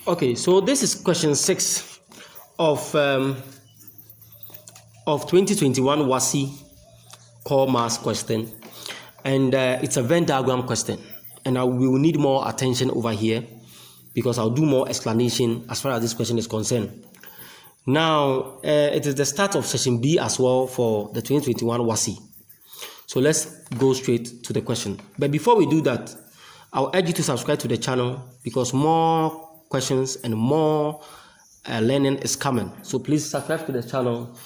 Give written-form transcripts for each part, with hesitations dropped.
Okay, so this is question 6 of 2021 Wassce Core Maths question, and it's a Venn diagram question, and we will need more attention over here because I'll do more explanation as far as this question is concerned. Now, it is the start of session B as well for the 2021 Wassce. So let's go straight to the question. But before we do that, I'll urge you to subscribe to the channel because more questions and more learning is coming. So please subscribe to the channel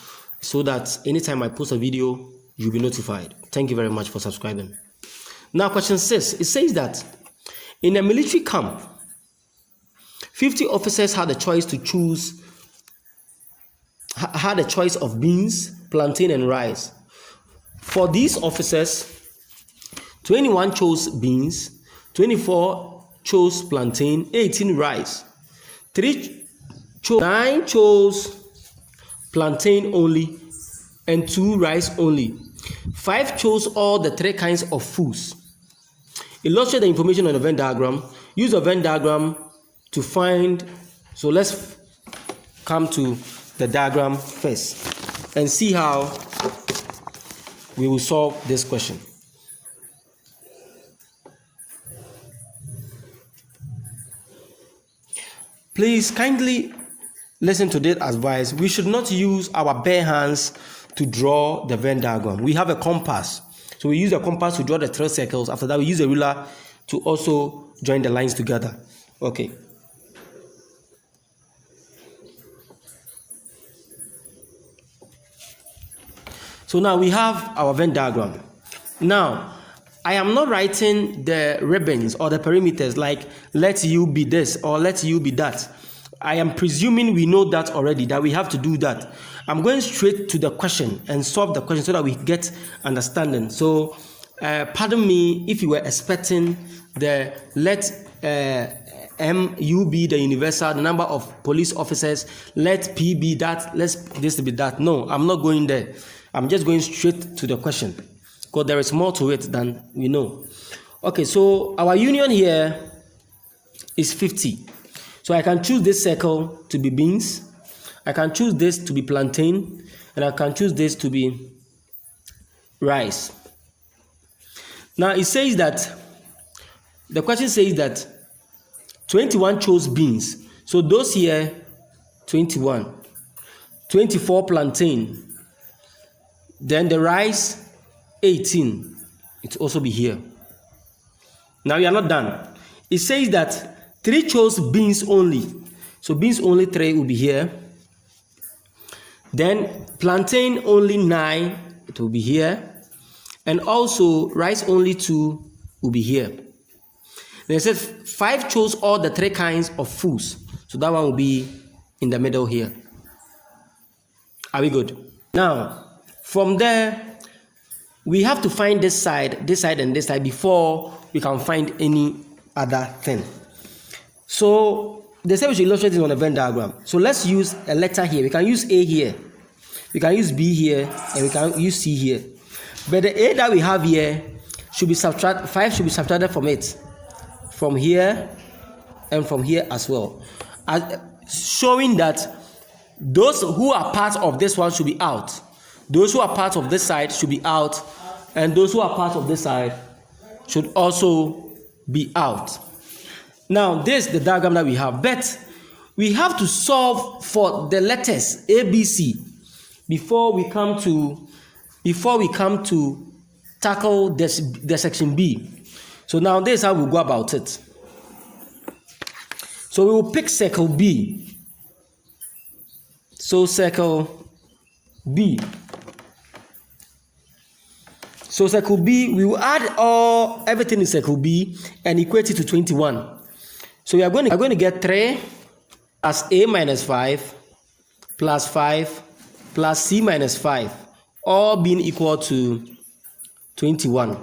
so that anytime I post a video, you'll be notified. Thank you very much for subscribing. Now, question 6, it says that in a military camp, 50 officers had a choice of beans, plantain, and rice. For these officers, 21 chose beans, 24 chose plantain, 18 rice, 9 chose plantain only, and 2 rice only. 5 chose all the 3 kinds of foods. Illustrate the information on the Venn diagram. Use the Venn diagram to find. So let's come to the diagram first and see how we will solve this question. Please kindly listen to this advice. We should not use our bare hands to draw the Venn diagram. We have a compass. So we use a compass to draw the 3 circles. After that, we use a ruler to also join the lines together. Okay. So now we have our Venn diagram. Now, I am not writing the ribbons or the perimeters like let you be this or let you be that. I am presuming we know that already, that we have to do that. I'm going straight to the question and solve the question so that we get understanding. So, pardon me if you were expecting the let MU be the universal, the number of police officers, let P be that, let this be that. No, I'm not going there. I'm just going straight to the question because there is more to it than we know. Okay, so our union here is 50. So I can choose this circle to be beans, I can choose this to be plantain, and I can choose this to be rice. Now it says that, the question says that 21 chose beans. So those here, 21. 24 plantain. Then the rice, 18. It will also be here. Now we are not done. It says that 3 chose beans only. So beans only 3 will be here. Then plantain only 9. It will be here. And also rice only 2 will be here. Then it says 5 chose all the 3 kinds of foods. So that one will be in the middle here. Are we good? Now, from there, we have to find this side, and this side before we can find any other thing. So they say we should illustrate it on a Venn diagram. So let's use a letter here. We can use A here, we can use B here, and we can use C here. But the A that we have here should be subtracted. 5 should be subtracted from it, from here and from here as well, showing that those who are part of this one should be out. Those who are part of this side should be out, and those who are part of this side should also be out. Now, this is the diagram that we have, but we have to solve for the letters A, B, C before we come to tackle the section B. So now this is how we'll go about it. So we will pick circle B. So circle B. So circle B, we will add everything in circle B and equate it to 21. So we are going to get 3 as A minus 5 plus 5 plus C minus 5, all being equal to 21.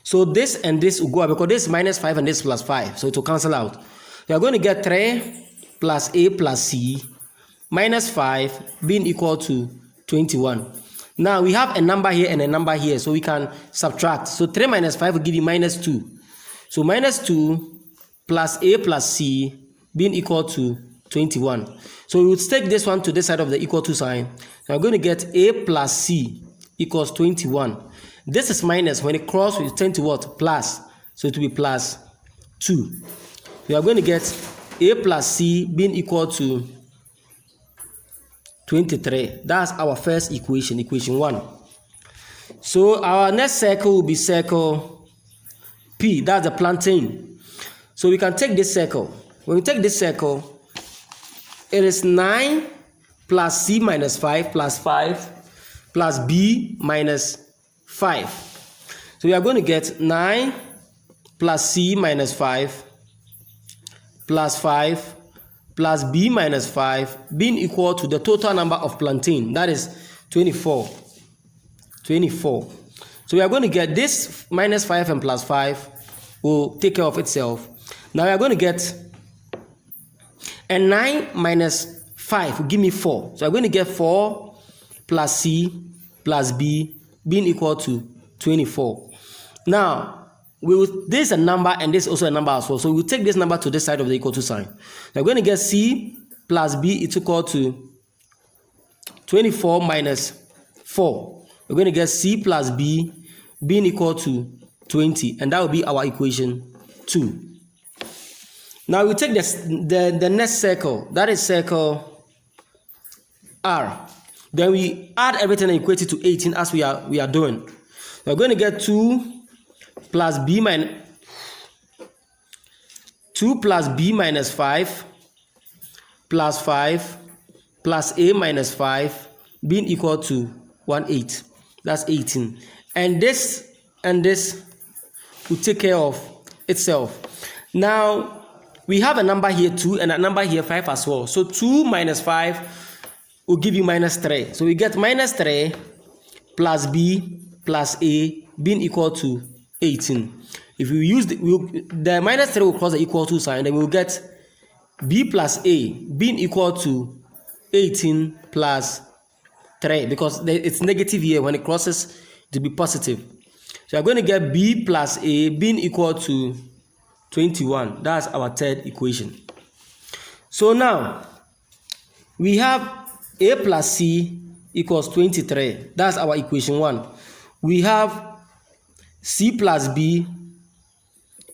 So this and this will go out because this is minus 5 and this plus 5. So it will cancel out. We are going to get 3 plus A plus C minus 5 being equal to 21. Now we have a number here and a number here, so we can subtract. So 3 minus 5 will give you minus 2. So minus 2 plus A plus C being equal to 21. So we would take this one to this side of the equal to sign. Now we're going to get a plus c equals 21. This is minus. When it crosses, we turn to what? Plus. So it will be plus 2. We are going to get a plus c being equal to 23. That's our first equation, equation 1. So our next circle will be circle P. That's the plantain. So we can take this circle. When we take this circle, it is 9 plus c minus 5 plus 5 plus b minus 5. So we are going to get 9 plus c minus 5 plus 5 plus b minus 5 being equal to the total number of plantain. That is 24. 24. So we are going to get this minus 5 and plus 5 will take care of itself. Now we are going to get a 9 minus 5 will give me 4. So I'm going to get 4 plus c plus b being equal to 24. Now, this is a number and this is also a number as well. So we'll take this number to this side of the equal to sign. We're going to get c plus b is equal to 24 minus 4. We're going to get c plus b being equal to 20. And that will be our equation 2. Now we take the next circle. That is circle R. Then we add everything and equate it to 18 as we are doing. We're going to get 2 plus b minus 5 plus 5 plus a minus 5 being equal to 18. That's 18. And this will take care of itself. Now we have a number here 2 and a number here 5 as well. So 2 minus 5 will give you minus 3. So we get minus 3 plus b plus a being equal to 18. If we use the minus 3 will cross the equal to sign, then we will get b plus a being equal to 18 plus 3 because it's negative here. When it crosses, it will be positive. So we're going to get b plus a being equal to 21. That's our third equation. So now we have a plus c equals 23. That's our equation 1. We have c plus b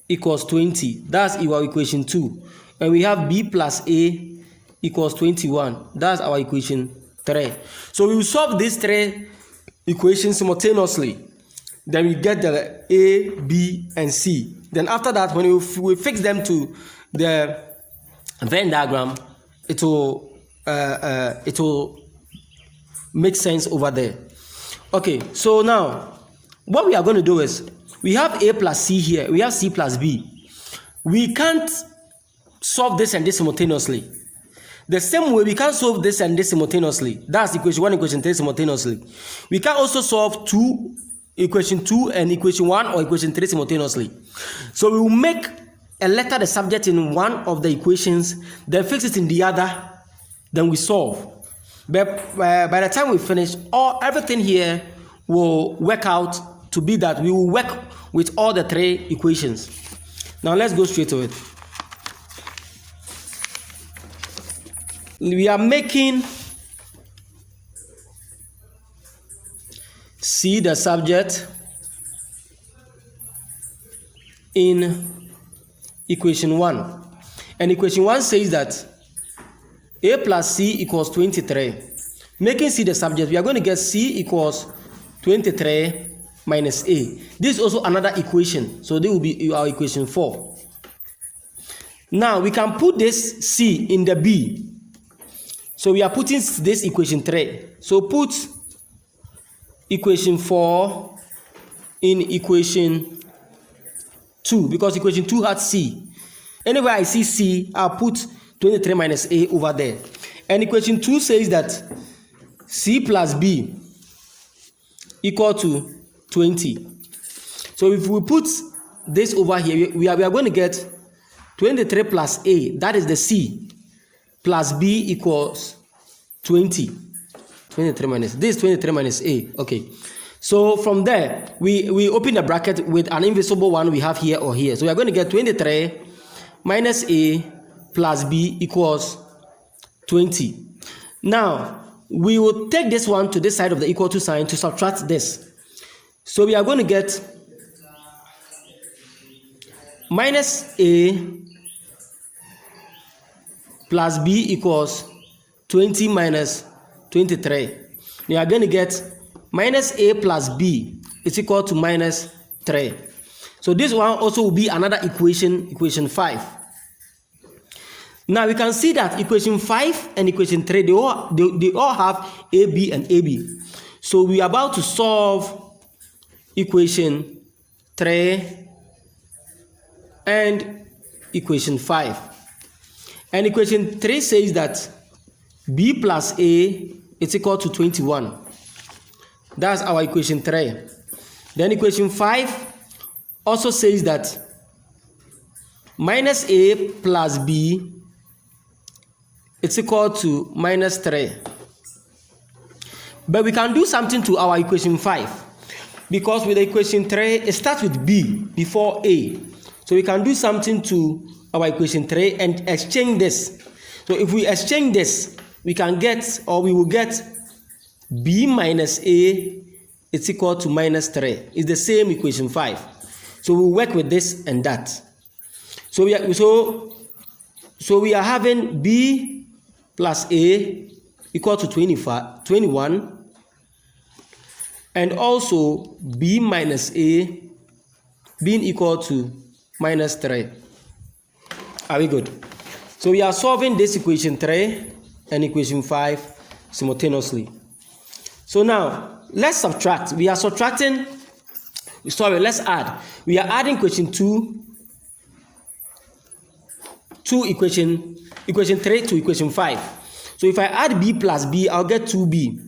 equals 20. That's our equation 2. And we have b plus a equals 21. That's our equation 3. So we will solve these 3 equations simultaneously. Then we get the a, b, and c. Then after that, when we fix them to the Venn diagram, it will make sense over there. Okay, so now what we are going to do is we have a plus c here, we have c plus b. We can't solve this and this simultaneously. The same way we can't solve this and this simultaneously. That's equation 1, equation 3 simultaneously. We can also solve equation 2 and equation 1 or equation 3 simultaneously. So we will make a letter the subject in one of the equations, then fix it in the other, then we solve. But by the time we finish, everything here will work out to be that we will work with all the 3 equations. Now let's go straight to it. We are making C the subject in equation 1. And equation 1 says that a plus c equals 23. Making c the subject, we are going to get c equals 23 minus a. This is also another equation. So this will be our equation 4. Now we can put this c in the b. So we are putting this equation 3. So put equation 4 in equation 2 because equation 2 had c. Anywhere I see c, I'll put 23 minus a over there. And equation 2 says that c plus b equal to 20. So if we put this over here, we are going to get 23 plus a, that is the c, plus b equals 20. 23 minus, this is 23 minus a, okay. So from there, we open the bracket with an invisible one we have here or here. So we are going to get 23 minus a plus b equals 20. Now, we will take this one to this side of the equal to sign to subtract this. So we are going to get minus a plus b equals 20 minus 23. We are going to get minus a plus b is equal to minus 3. So this one also will be another equation, equation 5. Now we can see that equation 5 and equation 3, they all have AB and AB. So we are about to solve equation 3 and equation 5. And equation 3 says that B plus A is equal to 21. That's our equation 3. Then equation 5 also says that minus A plus B it's equal to minus 3. But we can do something to our equation 5. Because with the equation 3, it starts with B before A. So we can do something to our equation 3 and exchange this. So if we exchange this, we can get, or we will get B minus A is equal to minus 3. It's the same equation 5. So we'll work with this and that. So we are having B plus A equal to 21, and also B minus A being equal to minus 3. Are we good? So we are solving this equation 3 and equation 5 simultaneously. So now, let's subtract. We are subtracting, let's add. We are adding equation 2 to equation 3 to equation 5. So if I add B plus B, I'll get 2B.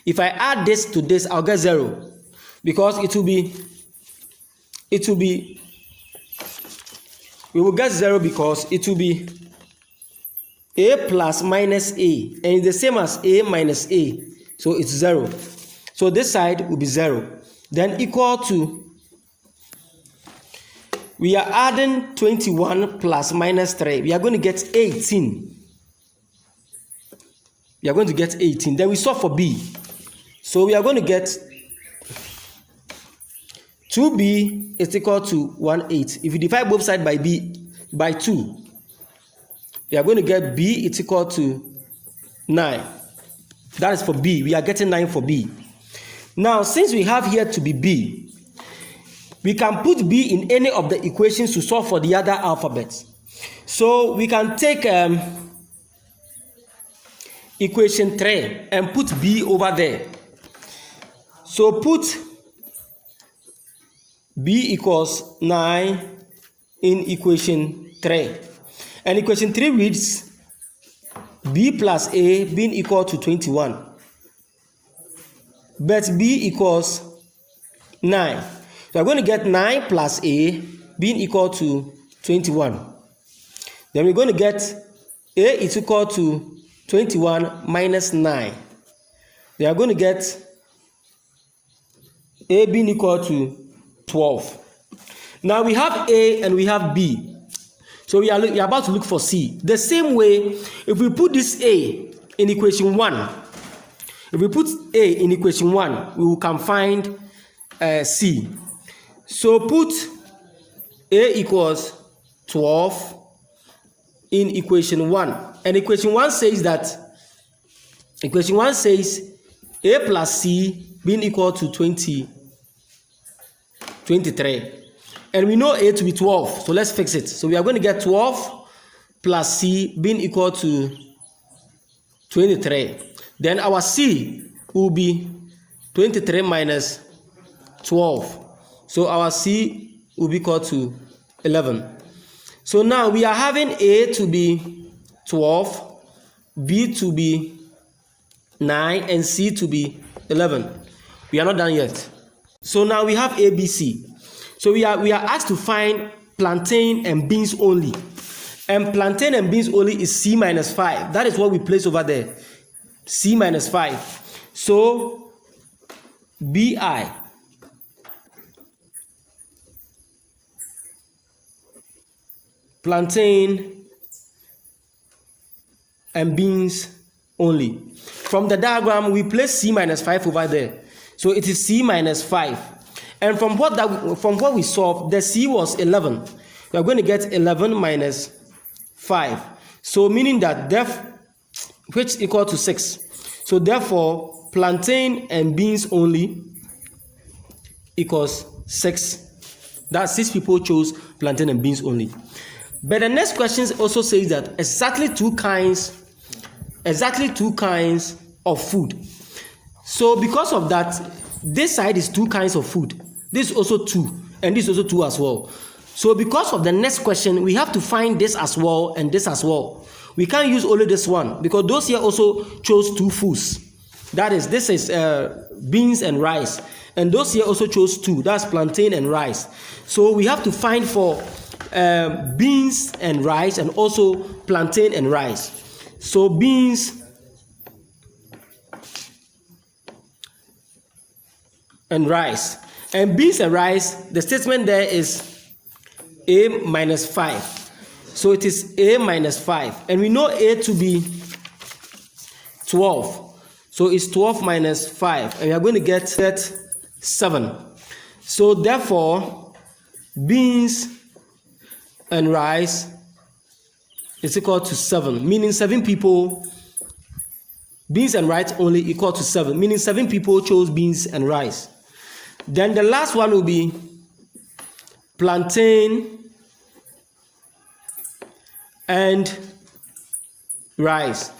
If I add this to this, I'll get 0. Because we will get 0 because it will be A plus minus A. And it's the same as A minus A. So it's 0. So this side will be 0. Then equal to, we are adding 21 plus minus 3. We are going to get 18. We are going to get 18. Then we solve for B. So we are going to get 2B is equal to 18. If you divide both sides by B by 2, we are going to get B is equal to 9. That is for B. We are getting 9 for B. Now, since we have here to be B, we can put B in any of the equations to solve for the other alphabets. So we can take equation 3 and put B over there. So put B equals 9 in equation 3. And equation 3 reads B plus A being equal to 21. But B equals 9. So I'm going to get 9 plus A being equal to 21. Then we're going to get A is equal to 21 minus 9. We are going to get A being equal to 12. Now we have A and we have B. So we are about to look for C. The same way, if we put this A in equation 1, we can find C. So put A equals 12 in equation 1. And equation 1 says A plus C being equal to 23. And we know A to be 12, so let's fix it. So we are going to get 12 plus C being equal to 23. Then our C will be 23 minus 12. So our C will be equal to 11. So now we are having A to be 12, B to be 9, and C to be 11. We are not done yet. So now we have ABC. So we are asked to find plantain and beans only. And plantain and beans only is C minus 5. That is what we place over there. C minus 5. So BI plantain and beans only. From the diagram, we place c minus 5 over there. So it is c minus 5. And from what we solved, the c was 11. We are going to get 11 minus 5. So meaning that which equal to 6. So therefore, plantain and beans only equals 6. That 6 people chose plantain and beans only. But the next question also says that exactly two kinds of food. So because of that, this side is 2 kinds of food. This is also 2, and this is also 2 as well. So because of the next question, we have to find this as well and this as well. We can't use only this one because those here also chose 2 foods. That is, this is beans and rice. And those here also chose 2. That's plantain and rice. So we have to find for beans and rice and also plantain and rice. So beans and rice. And beans and rice, the statement there is a minus 5. So it is a minus 5. And we know a to be 12. So it's 12 minus 5. And we are going to get 7. So therefore, beans and rice is equal to 7. Meaning 7 people, beans and rice only equal to 7. Meaning 7 people chose beans and rice. Then the last one will be plantain and rice.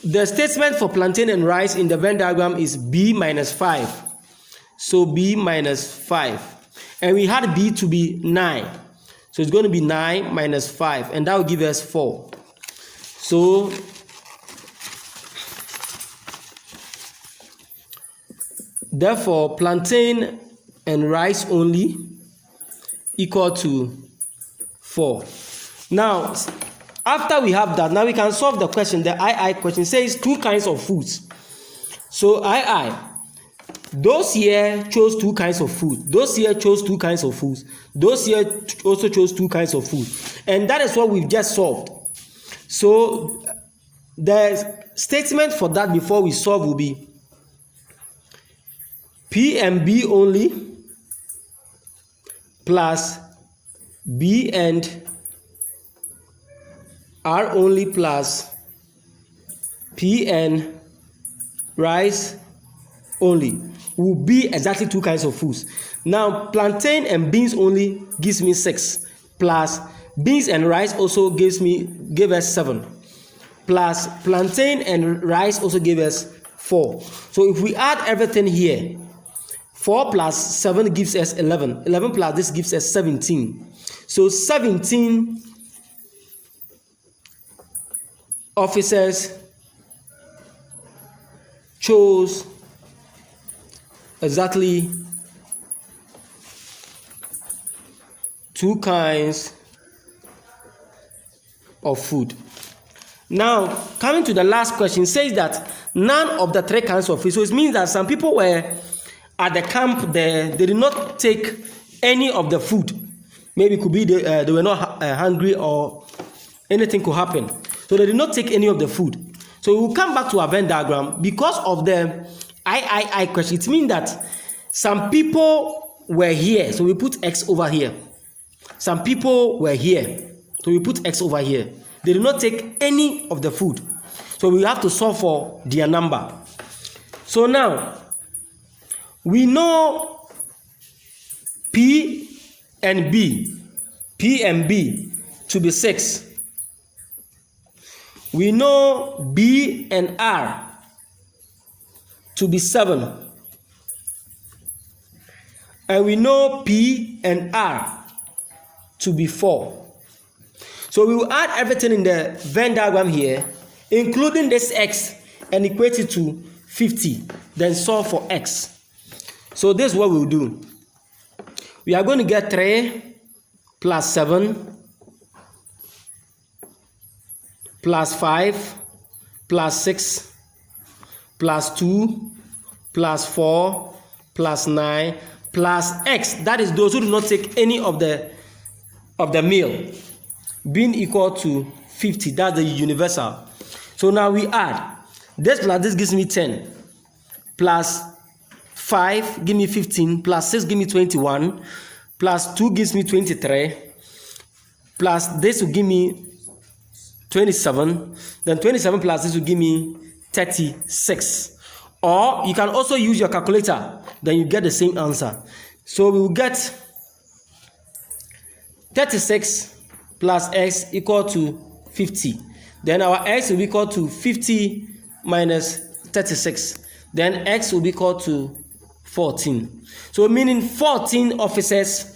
The statement for plantain and rice in the Venn diagram is b minus 5. So b minus 5. And we had b to be 9. So it's going to be 9 minus 5. And that will give us 4. So therefore, plantain and rice only equal to 4. Now, after we have that, now we can solve the question. The II question says 2 kinds of foods. So II, those here chose 2 kinds of food. Those here chose 2 kinds of foods. Those here also chose 2 kinds of food. And that is what we've just solved. So the statement for that before we solve will be P and B only plus B and R only plus P and rice only will be exactly 2 kinds of foods. Now, plantain and beans only gives me 6, plus beans and rice also give us 7, plus plantain and rice also give us 4. So if we add everything here, 4 plus 7 gives us 11. 11 plus this gives us 17. So 17 officers chose exactly 2 kinds of food. Now, coming to the last question, says that none of the 3 kinds of food. So it means that some people were at the camp there, they did not take any of the food. Maybe it could be they were not hungry or anything could happen. So they did not take any of the food. So we will come back to our Venn diagram. Because of the I question, it means that some people were here. So we put X over here. Some people were here. So we put X over here. They did not take any of the food. So we have to solve for their number. So now, we know P and B to be 6. We know B and R to be 7. And we know P and R to be 4. So we will add everything in the Venn diagram here, including this X, and equate it to 50. Then solve for X. So this is what we'll do. We are going to get 3 plus 7 plus 5 plus 6 plus 2 plus 4 plus 9 plus X. That is those who do not take any of the meal, being equal to 50. That's the universal. So now we add. This plus this gives me 10. Plus 5 give me 15. Plus 6 give me 21. Plus 2 gives me 23. Plus this will give me 27. Then 27 plus this will give me 36. Or you can also use your calculator. Then you get the same answer. So we will get 36 plus x equal to 50. Then our x will be equal to 50 minus 36. Then x will be equal to 14. So meaning 14 officers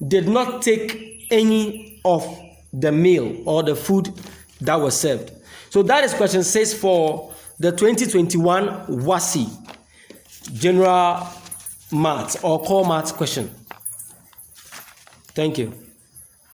did not take any of the meal or the food that was served. So that is question 6 for the 2021 Wassce General Maths or Core Maths question. Thank you.